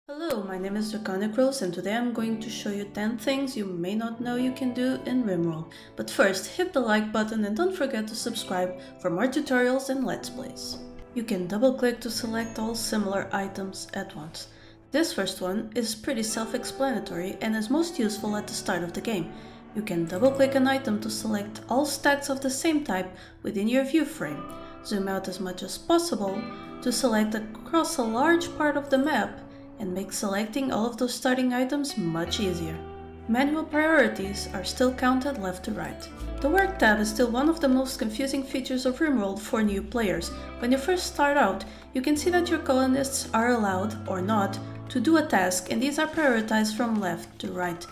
Hello, my name is Draconicrose and today I'm going to show you 10 things you may not know you can do in RimWorld. But first, hit the like button and don't forget to subscribe for more tutorials and let's plays. You can double click to select all similar items at once. This first one is pretty self-explanatory and is most useful at the start of the game. You can double click an item to select all stacks of the same type within your view frame. Zoom out as much as possible to select across a large part of the map and make selecting all of those starting items much easier. Manual priorities are still counted left to right. The work tab is still one of the most confusing features of RimWorld for new players. When you first start out, you can see that your colonists are allowed, or not, to do a task, and these are prioritized from left to right.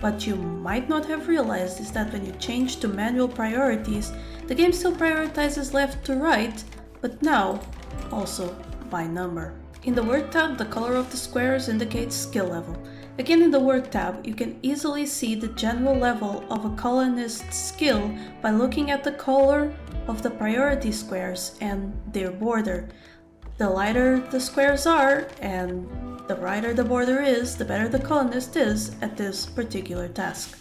What you might not have realized is that when you change to manual priorities, the game still prioritizes left to right, but now also by number. In the work tab, the color of the squares indicates skill level. Again, in the work tab, you can easily see the general level of a colonist's skill by looking at the color of the priority squares and their border. The lighter the squares are and the brighter the border is, the better the colonist is at this particular task.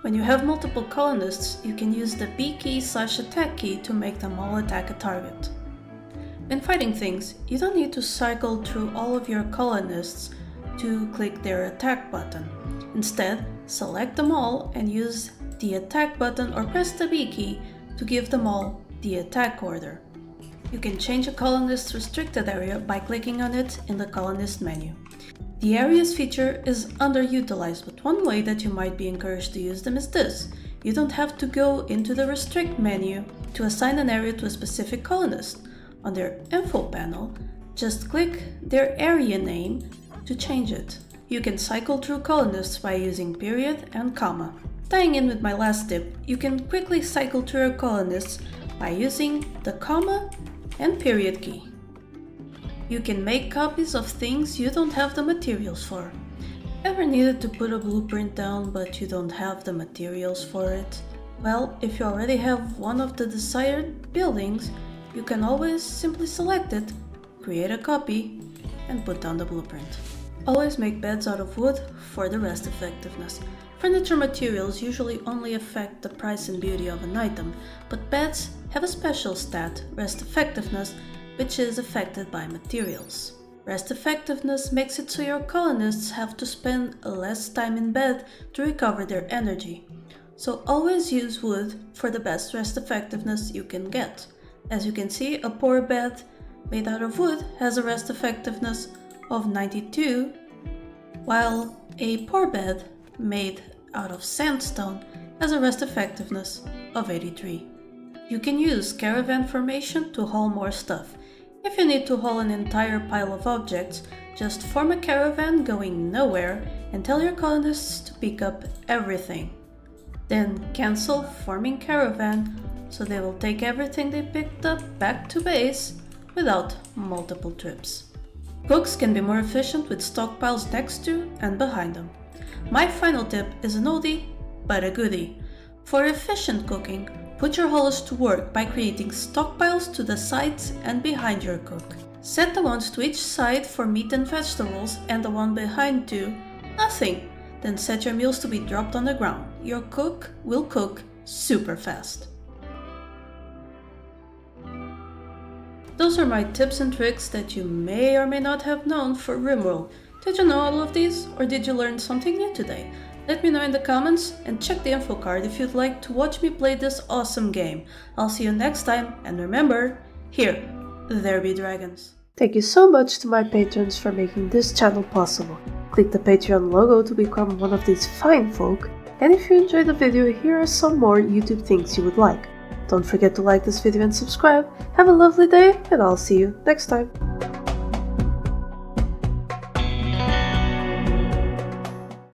When you have multiple colonists, you can use the B key/attack key to make them all attack a target. When fighting things, you don't need to cycle through all of your colonists to click their attack button. Instead, select them all and use the attack button or press the B key to give them all the attack order. You can change a colonist's restricted area by clicking on it in the colonist menu. The areas feature is underutilized, but one way that you might be encouraged to use them is this. You don't have to go into the restrict menu to assign an area to a specific colonist. On their info panel, just click their area name to change it. You can cycle through colonists by using period and comma. Tying in with my last tip, you can quickly cycle through your colonists by using the comma and period key. You can make copies of things you don't have the materials for. Ever needed to put a blueprint down but you don't have the materials for it? Well, if you already have one of the desired buildings, you can always simply select it, create a copy, and put down the blueprint. Always make beds out of wood for the rest effectiveness. Furniture materials usually only affect the price and beauty of an item, but beds have a special stat, rest effectiveness, which is affected by materials. Rest effectiveness makes it so your colonists have to spend less time in bed to recover their energy. So always use wood for the best rest effectiveness you can get. As you can see, a poor bed made out of wood has a rest effectiveness of 92, while a poor bed made out of sandstone has a rest effectiveness of 83. You can use caravan formation to haul more stuff. If you need to haul an entire pile of objects, just form a caravan going nowhere and tell your colonists to pick up everything. Then cancel forming caravan, so they will take everything they picked up back to base without multiple trips. Cooks can be more efficient with stockpiles next to and behind them. My final tip is an oldie, but a goodie. For efficient cooking, put your haulers to work by creating stockpiles to the sides and behind your cook. Set the ones to each side for meat and vegetables and the one behind to nothing. Then set your meals to be dropped on the ground. Your cook will cook super fast. Those are my tips and tricks that you may or may not have known for RimWorld. Did you know all of these, or did you learn something new today? Let me know in the comments and check the info card if you'd like to watch me play this awesome game. I'll see you next time, and remember, here, there be dragons. Thank you so much to my patrons for making this channel possible. Click the Patreon logo to become one of these fine folk, and if you enjoyed the video, here are some more YouTube things you would like. Don't forget to like this video and subscribe. Have a lovely day, and I'll see you next time.